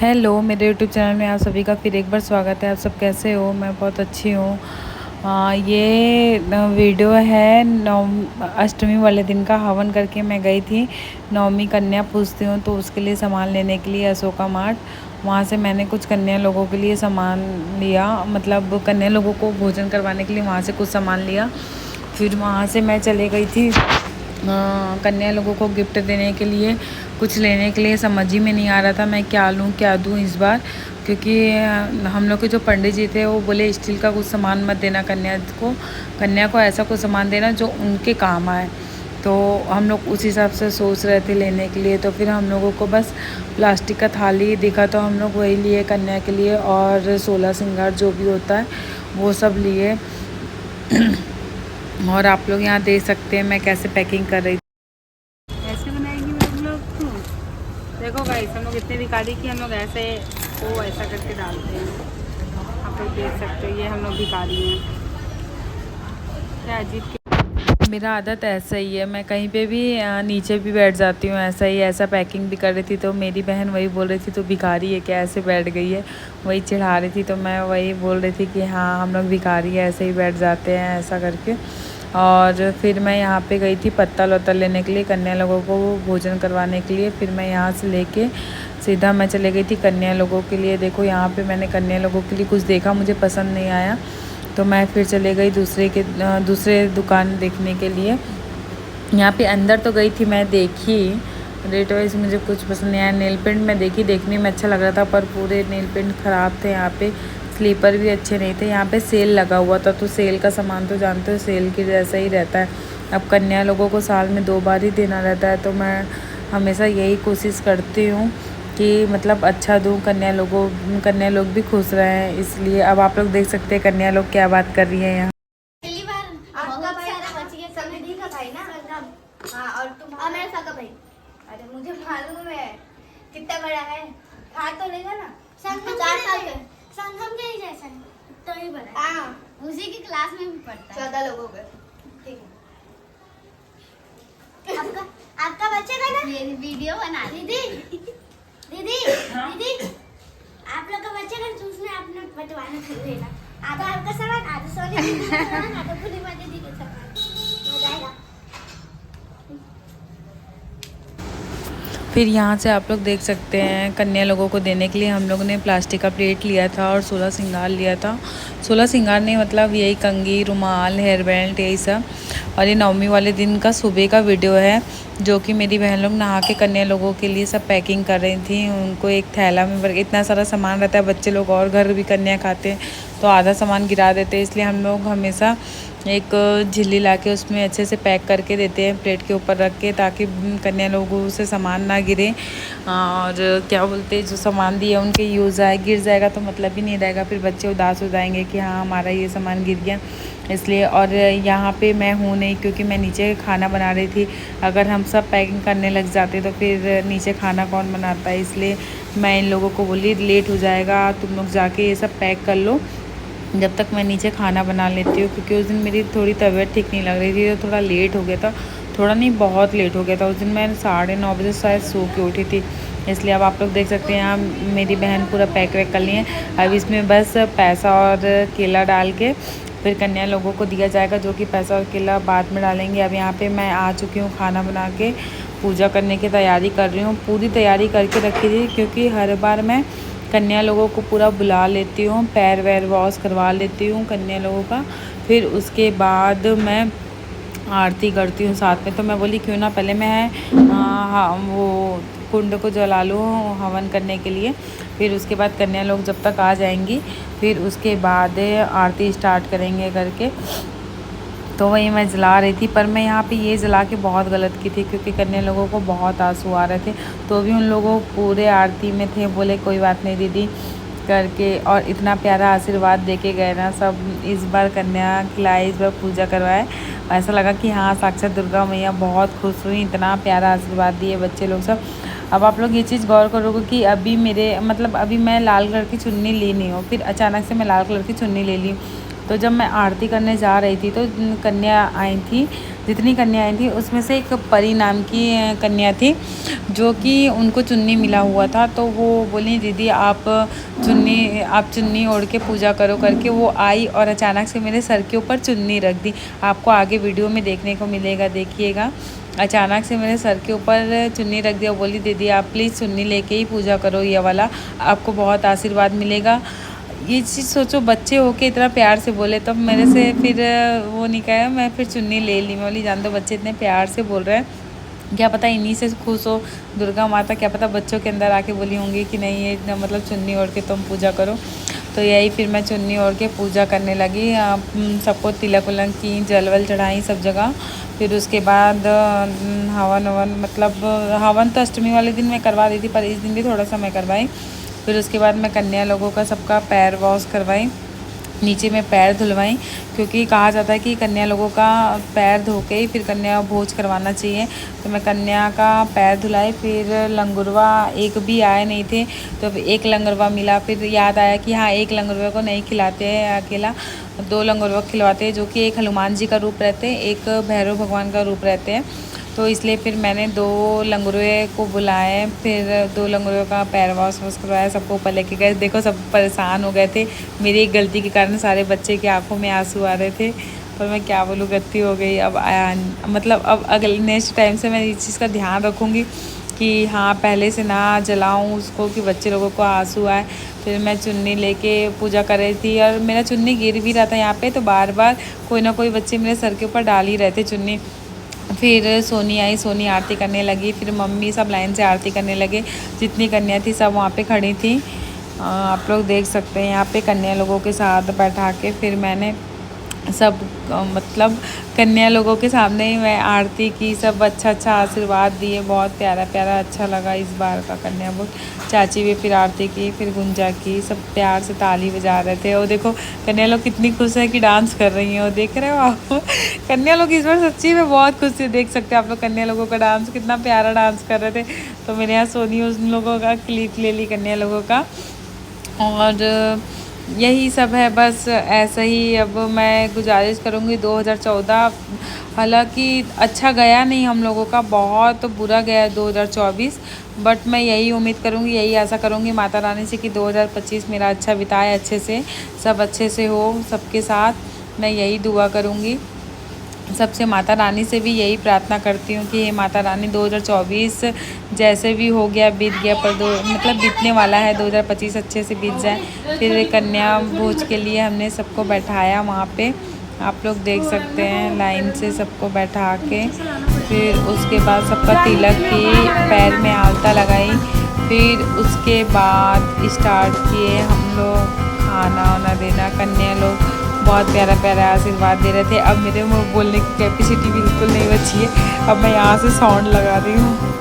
Hello, मेरे YouTube channel में आप सभी का फिर एक बार स्वागत है। आप सब कैसे हो? मैं बहुत अच्छी हूँ। ये वीडियो है अष्टमी वाले दिन का। हवन करके मैं गई थी। नवमी कन्या पूजती हूँ तो उसके लिए सामान लेने के लिए अशोका मार्ट, वहाँ से मैंने कुछ कन्या लोगों के लिए सामान लिया, मतलब कन्या लोगों को भोजन करवाने के लिए वहाँ से कुछ सामान लिया। फिर वहाँ से मैं चले गई थी कन्या लोगों को गिफ्ट देने के लिए, कुछ लेने के लिए। समझ ही में नहीं आ रहा था मैं क्या लूँ क्या दूँ इस बार, क्योंकि हम लोग के जो पंडित जी थे वो बोले स्टील का कुछ सामान मत देना कन्या को ऐसा कुछ सामान देना जो उनके काम आए। तो हम लोग उस हिसाब से सोच रहे थे लेने के लिए। तो फिर हम लोगों को बस प्लास्टिक का थाली दिखा तो हम लोग वही लिए कन्या के लिए, और 16 श्रृंगार जो भी होता है वो सब लिए। और आप लोग यहाँ देख सकते हैं मैं कैसे पैकिंग कर रही थी। ऐसे बनाएंगी हम लोग तो देखो गाइस, हम लोग इतने भिखारी कि हम लोग ऐसे वो ऐसा करके डालते हैं। आप लोग देख सकते हो ये हम लोग भिखारी हैं। क्या अजीब मेरा आदत ऐसा ही है, मैं कहीं पे भी नीचे भी बैठ जाती हूँ ऐसा ही। ऐसा पैकिंग भी कर रही थी तो मेरी बहन वही बोल रही थी तो भिखारी है क्या, ऐसे बैठ गई है, वही चिढ़ा रही थी। तो मैं वही बोल रही थी कि हाँ हम लोग भिखारी है, ऐसे ही बैठ जाते हैं ऐसा करके। और फिर मैं यहाँ पे गई थी पत्तल वत्तल लेने के लिए कन्या लोगों को भोजन करवाने के लिए। फिर मैं यहाँ से लेके सीधा मैं चले गई थी कन्या लोगों के लिए। देखो यहाँ पे मैंने कन्या लोगों के लिए कुछ देखा, मुझे पसंद नहीं आया तो मैं फिर चले गई दूसरे दुकान देखने के लिए। यहाँ पे अंदर तो गई थी मैं, देखी रेट वाइज मुझे कुछ पसंद नहीं आया। नेल पेंट मैं देखी, देखने में अच्छा लग रहा था पर पूरे नेल पेंट ख़राब थे। यहाँ पे स्लीपर भी अच्छे नहीं थे। यहाँ पे सेल लगा हुआ था तो सेल का सामान तो जानते हो सेल के जैसा ही रहता है। अब कन्या लोगों को साल में 2 बार ही देना रहता है तो मैं हमेशा यही कोशिश करती हूँ कि मतलब अच्छा दूँ, कन्या लोग भी खुश रहें। इसलिए अब आप लोग देख सकते हैं कन्या लोग क्या बात कर रही है यहाँ। पहली बार आपका भाई समझी का भाई ना। हाँ, और तुम मेरा सगा भाई। अरे मुझे मालूम है कितना बड़ा है, खा तो लेगा ना। संगम 4 साल का, संगम के ही जैसा है तो ही बड़ा। हाँ, उसी की क्लास में भी पढ़ता है। 14 लोगों का। ठीक है। आपका बच्चे का ना ये वीडियो बना दीदी। दीदी आप लोग का बच्चे का तो उसमें आपने बंटवाना कर देना। आधा आपका सामान, आधा सोनी दीदी का सामान, आधा पूर्णिमा दीदी का सामान। हो जाएगा। फिर यहाँ से आप लोग देख सकते हैं कन्या लोगों को देने के लिए हम लोगों ने प्लास्टिक का प्लेट लिया था और 16 श्रृंगार लिया था। 16 श्रृंगार नहीं, मतलब यही कंघी, रुमाल, हेयर बैंड, यही सब। और ये नवमी वाले दिन का सुबह का वीडियो है जो कि मेरी बहन लोग नहा के कन्या लोगों के लिए सब पैकिंग कर रही थी। उनको एक थैला में भर, इतना सारा सामान रहता है, बच्चे लोग और घर भी कन्या खाते हैं तो आधा सामान गिरा देते हैं। इसलिए हम लोग हमेशा एक झिल्ली ला के उसमें अच्छे से पैक करके देते हैं प्लेट के ऊपर रख के, ताकि कन्या लोगों से सामान ना गिरे। और क्या बोलते हैं जो सामान दिए उनके यूज़ आए, गिर जाएगा तो मतलब ही नहीं रहेगा, फिर बच्चे उदास हो जाएंगे कि हाँ हमारा ये सामान गिर गया। इसलिए और यहाँ पे मैं हूँ नहीं क्योंकि मैं नीचे खाना बना रही थी। अगर हम सब पैकिंग करने लग जाते तो फिर नीचे खाना कौन बनाता है। इसलिए मैं इन लोगों को बोली लेट हो जाएगा, तुम लोग जाके ये सब पैक कर लो जब तक मैं नीचे खाना बना लेती हूँ। क्योंकि उस दिन मेरी थोड़ी तबीयत ठीक नहीं लग रही थी तो थोड़ा लेट हो गया था, थोड़ा नहीं बहुत लेट हो गया था। उस दिन मैं 9:30 बजे शायद सो के उठी थी। इसलिए अब आप लोग देख सकते हैं यहाँ मेरी बहन पूरा पैक वैक कर ली है। अब इसमें बस पैसा और केला डाल के फिर कन्या लोगों को दिया जाएगा, जो कि पैसा और केला बाद में डालेंगे। अब यहाँ पे मैं आ चुकी हूँ खाना बना के, पूजा करने की तैयारी कर रही हूँ। पूरी तैयारी करके रखी थी क्योंकि हर बार मैं कन्या लोगों को पूरा बुला लेती हूँ, पैर वैर वॉश करवा लेती हूँ कन्या लोगों का। फिर उसके बाद मैं आरती करती हूँ साथ में। तो मैं बोली क्यों ना पहले मैं वो कुंड को जला लूँ हवन करने के लिए। फिर उसके बाद कन्या लोग जब तक आ जाएंगी फिर उसके बाद आरती स्टार्ट करेंगे करके। तो वही मैं जला रही थी, पर मैं यहाँ पे ये जला के बहुत गलत की थी क्योंकि कन्या लोगों को बहुत आंसू आ रहे थे। तो भी उन लोगों पूरे आरती में थे, बोले कोई बात नहीं दीदी करके, और इतना प्यारा आशीर्वाद दे के गए ना सब। इस बार कन्या खिलाई, इस बार पूजा करवाए, ऐसा लगा कि हाँ साक्षात दुर्गा मैया। बहुत खुश हुई, इतना प्यारा आशीर्वाद दिए बच्चे लोग सब। अब आप लोग ये चीज़ गौर करोगे कि अभी अभी मैं लाल कलर की चुन्नी ली नहीं हूँ, फिर अचानक से मैं लाल कलर की चुन्नी ले ली। तो जब मैं आरती करने जा रही थी तो कन्या आई थी, जितनी कन्या आई थी उसमें से एक परी नाम की कन्या थी। जो कि उनको चुन्नी मिला हुआ था। तो वो बोली दीदी आप चुन्नी ओढ़ के पूजा करो करके वो आई और अचानक से मेरे सर के ऊपर चुन्नी रख दी। आपको आगे वीडियो में देखने को मिलेगा, देखिएगा। अचानक से मेरे सर के ऊपर चुन्नी रख दिया। बोली दीदी आप प्लीज़ चुन्नी लेके ही पूजा करो, ये वाला आपको बहुत आशीर्वाद मिलेगा। ये चीज़ सोचो, बच्चे होके इतना प्यार से बोले, तब मेरे से फिर वो नहीं कहा, मैं फिर चुन्नी ले ली। मैं बोली जान दो, बच्चे इतने प्यार से बोल रहे हैं, क्या पता इन्हीं से खुश हो दुर्गा माता, क्या पता बच्चों के अंदर आके बोली होंगी कि नहीं ये मतलब चुन्नी ओढ़ के तुम पूजा करो। तो यही फिर मैं चुन्नी ओढ़ के पूजा करने लगी। सबको तिलक उलक की, जल वल चढ़ाई सब जगह। फिर उसके बाद हवन मतलब हवन तो अष्टमी वाले दिन मैं करवा दी थी, पर इस दिन भी थोड़ा सा मैं करवाई। फिर उसके बाद मैं कन्या लोगों का सबका पैर वॉश करवाई, नीचे में पैर धुलवाई, क्योंकि कहा जाता है कि कन्या लोगों का पैर धो के ही फिर कन्या भोज करवाना चाहिए। तो मैं कन्या का पैर धुलाई। फिर लंगुरवा एक भी आए नहीं थे, तो एक लंगुरवा मिला। फिर याद आया कि हाँ, एक लंगुरवा को नहीं खिलाते हैं अकेला, 2 लंगुरवा खिलवाते हैं, जो कि एक हनुमान जी का रूप रहते हैं, एक भैरव भगवान का रूप रहते हैं। तो इसलिए फिर मैंने 2 लंगुरवे को बुलाए, फिर 2 लंगुरवे का पैर वॉश करवाया, सबको ऊपर लेके गए। देखो सब परेशान हो गए थे, मेरी एक गलती के कारण सारे बच्चे की आंखों में आंसू आ रहे थे, पर मैं क्या बोलूँ, गलती हो गई। अब मतलब अब अगले नेक्स्ट टाइम से मैं इस चीज़ का ध्यान रखूँगी कि हाँ पहले से ना जलाऊँ उसको कि बच्चे लोगों को आंसू आए। फिर मैं चुन्नी लेके पूजा कर रही थी और मेरा चुन्नी गिर भी रहा था यहाँ पे, तो बार बार कोई ना कोई बच्चे मेरे सर के ऊपर डाल ही रहे थे चुन्नी। फिर सोनी आई, सोनी आरती करने लगी, फिर मम्मी सब लाइन से आरती करने लगे। जितनी कन्या थी सब वहाँ पे खड़ी थी, आप लोग देख सकते हैं यहाँ पे कन्या लोगों के साथ बैठा के। फिर मैंने सब मतलब कन्या लोगों के सामने ही मैं आरती की, सब अच्छा आशीर्वाद दिए, बहुत प्यारा अच्छा लगा इस बार का कन्या भोज। चाची भी फिर आरती की, फिर गुंजा की, सब प्यार से ताली बजा रहे थे। और देखो कन्या लोग कितनी खुश है कि डांस कर रही हैं, और देख रहे हो आप कन्या लोग इस बार सच्ची में बहुत खुश थे। देख सकते हैं आप लोग कन्या लोगों का डांस, कितना प्यारा डांस कर रहे थे। तो मेरे यहाँ सोनी उन लोगों का क्लिप ले ली कन्या लोगों का, और यही सब है बस ऐसा ही। अब मैं गुजारिश करूँगी 2014 हालांकि अच्छा गया नहीं हम लोगों का, बहुत बुरा गया 2024, बट मैं यही उम्मीद करूँगी, यही आशा करूँगी माता रानी से कि 2025 मेरा अच्छा बिताए, अच्छे से सब अच्छे से हो सबके साथ। मैं यही दुआ करूँगी सबसे, माता रानी से भी यही प्रार्थना करती हूँ कि हे माता रानी 2024 जैसे भी हो गया बीत गया, पर मतलब बीतने वाला है, 2025 अच्छे से बीत जाए। फिर कन्या भोज के लिए हमने सबको बैठाया वहाँ पे, आप लोग देख सकते हैं लाइन से सबको बैठा के। फिर उसके बाद सबका तिलक की, पैर में आलता लगाई। फिर उसके बाद स्टार्ट किए हम लोग खाना वाना देना। कन्या लोग बहुत प्यारा आशीर्वाद दे रहे थे। अब मेरे मुँह बोलने की कैपेसिटी बिल्कुल नहीं बची है, अब मैं यहाँ से साउंड लगा रही हूँ।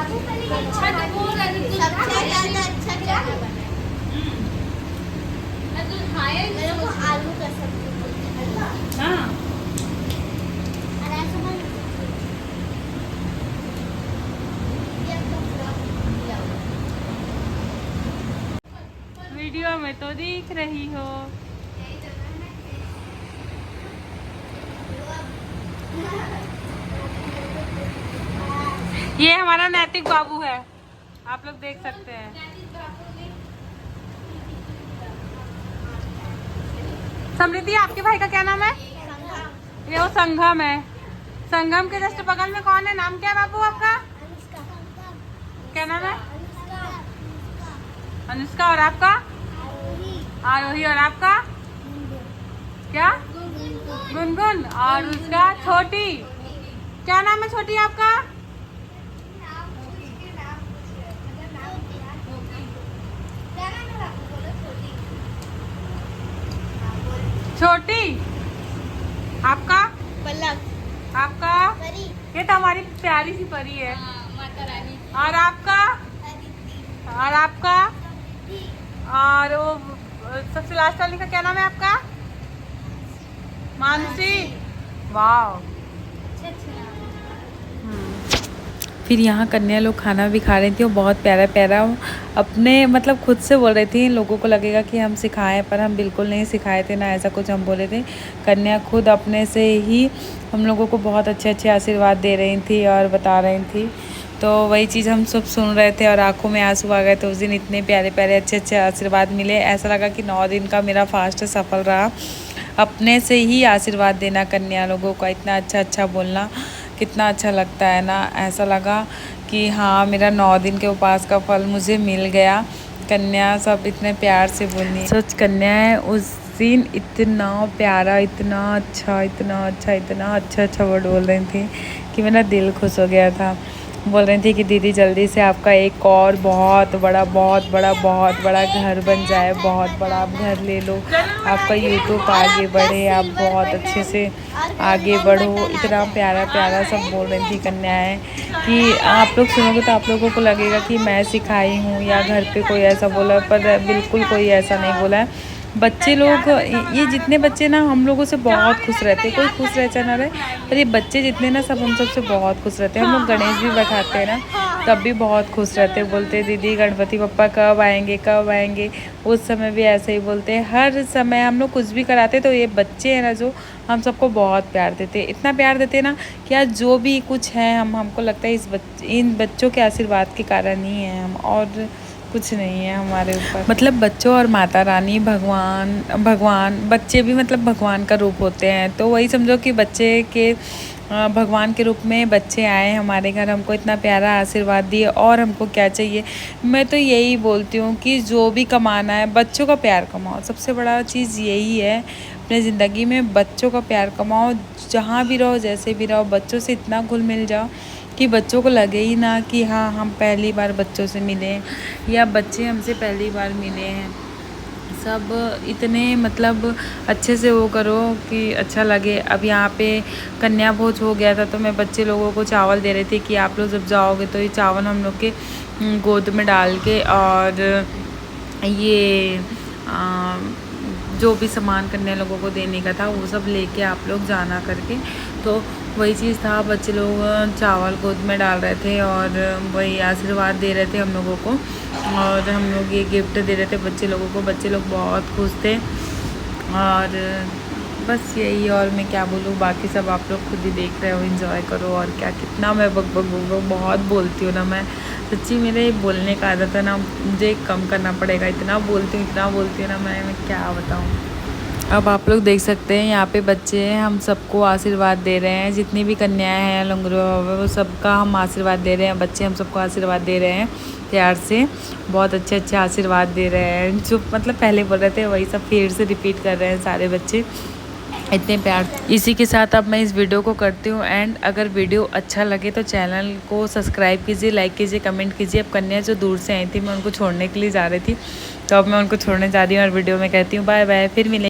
अच्छा तो बोल रहा है सबसे ज्यादा अच्छा क्या बना है? तो खाया मेरे को आलू का सब्जी बोलते हैं। हाँ वीडियो में तो दिख रही हो। ये हमारा नैतिक बाबू है, आप लोग देख सकते हैं। समृद्धि, आपके भाई का क्या नाम है? ये वो संगम है। संगम के जस्ट बगल में कौन है? नाम क्या है बाबू आपका? क्या नाम है? अनुष्का। और आपका? आरोही। और आपका क्या? गुनगुन। और उसका छोटी। क्या नाम है छोटी आपका? छोटी। आपका? पलक। आपका? परी। ये तो हमारी प्यारी सी परी है। माता रानी। और आपका? और आपका? और वो सबसे लास्ट वाली का क्या नाम है आपका? मानसी। वाह। फिर यहाँ कन्या लोग खाना भी खा रही थी और बहुत प्यारा प्यारा अपने मतलब खुद से बोल रही थी। इन लोगों को लगेगा कि हम सिखाएं, पर हम बिल्कुल नहीं सिखाए थे ना, ऐसा कुछ हम बोले थे। कन्या खुद अपने से ही हम लोगों को बहुत अच्छे अच्छे आशीर्वाद दे रही थी और बता रही थी। तो वही चीज़ हम सब सुन रहे थे और आंखों में आंसू आ गए थे। उस दिन इतने प्यारे प्यारे अच्छे अच्छे आशीर्वाद मिले, ऐसा लगा कि 9 दिन का मेरा फास्ट सफल रहा। अपने से ही आशीर्वाद देना कन्या लोगों का, इतना अच्छा अच्छा बोलना कितना अच्छा लगता है ना। ऐसा लगा कि हाँ, मेरा 9 दिन के उपवास का फल मुझे मिल गया। कन्या सब इतने प्यार से बोली। सच कन्या है उस दिन इतना प्यारा, इतना अच्छा, इतना अच्छा, इतना अच्छा अच्छा वर्ड बोल रही थी कि मेरा दिल खुश हो गया था। बोल रही थी कि दीदी जल्दी से आपका एक और बहुत बड़ा घर बन जाए, बहुत बड़ा आप घर ले लो, आपका यूट्यूब आगे बढ़े, आप बहुत अच्छे से आगे बढ़ो। इतना प्यारा प्यारा सब बोल रही थी कन्याएं कि आप लोग सुनोगे तो आप लोगों को लगेगा कि मैं सिखाई हूँ या घर पे कोई ऐसा बोला, पर बिल्कुल कोई ऐसा नहीं बोला है। बच्चे लोग, ये जितने बच्चे ना हम लोगों से बहुत खुश रहते हैं, कोई खुश रहे ना रहे, पर ये बच्चे जितने ना सब हम सबसे बहुत खुश रहते हैं। हम लोग गणेश भी बैठाते हैं ना, तब भी बहुत खुश रहते हैं। बोलते दीदी गणपति बप्पा कब आएंगे कब आएंगे, उस समय भी ऐसे ही बोलते हैं। हर समय हम लोग कुछ भी कराते तो ये बच्चे हैं ना जो हम सबको बहुत प्यार देते, इतना प्यार देते ना कि आज जो भी कुछ है हमको लगता है इन बच्चों के आशीर्वाद के कारण ही है हम, और कुछ नहीं है हमारे ऊपर। मतलब बच्चों और माता रानी, भगवान बच्चे भी मतलब भगवान का रूप होते हैं। तो वही समझो कि बच्चे के भगवान के रूप में बच्चे आए हमारे घर, हमको इतना प्यारा आशीर्वाद दिए, और हमको क्या चाहिए। मैं तो यही बोलती हूँ कि जो भी कमाना है बच्चों का प्यार कमाओ, सबसे बड़ा चीज़ यही है अपने ज़िंदगी में। बच्चों का प्यार कमाओ, जहाँ भी रहो जैसे भी रहो, बच्चों से इतना घुल मिल जाओ कि बच्चों को लगे ही ना कि हाँ हम पहली बार बच्चों से मिले या बच्चे हमसे पहली बार मिले हैं। सब इतने मतलब अच्छे से वो करो कि अच्छा लगे। अब यहाँ पे कन्या भोज हो गया था तो मैं बच्चे लोगों को चावल दे रही थी कि आप लोग जब जाओगे तो ये चावल हम लोग के गोद में डाल के, और ये जो भी सामान कन्या लोगों को देने का था वो सब लेके आप लोग जाना करके। तो वही चीज़ था, बच्चे लोग चावल गोद में डाल रहे थे और वही आशीर्वाद दे रहे थे हम लोगों को, और हम लोग ये गिफ्ट दे रहे थे बच्चे लोगों को। बच्चे लोग बहुत खुश थे, और बस यही, और मैं क्या बोलूँ, बाकी सब आप लोग खुद ही देख रहे हो, एंजॉय करो। और क्या, कितना मैं बहुत बोलती हूँ ना मैं, सच्ची मेरे बोलने का आदत है ना, मुझे कम करना पड़ेगा। इतना बोलती हूँ ना मैं क्या बताऊँ। अब आप लोग देख सकते हैं यहाँ पे बच्चे हम सबको आशीर्वाद दे रहे हैं, जितनी भी कन्याएं हैं लंगड़ो वो सबका हम आशीर्वाद दे रहे हैं। बच्चे हम सबको आशीर्वाद दे रहे हैं प्यार से, बहुत अच्छे अच्छे आशीर्वाद दे रहे हैं। जो मतलब पहले बोल रहे थे वही सब फिर से रिपीट कर रहे हैं सारे बच्चे, इतने प्यार। इसी के साथ अब मैं इस वीडियो को करती हूँ एंड। अगर वीडियो अच्छा लगे तो चैनल को सब्सक्राइब कीजिए, लाइक कीजिए, कमेंट कीजिए। अब कन्या जो दूर से आई थी मैं उनको छोड़ने के लिए जा रही थी, तो अब मैं उनको छोड़ने जा रही हूँ और वीडियो में कहती हूँ बाय बाय, फिर मिलेंगे।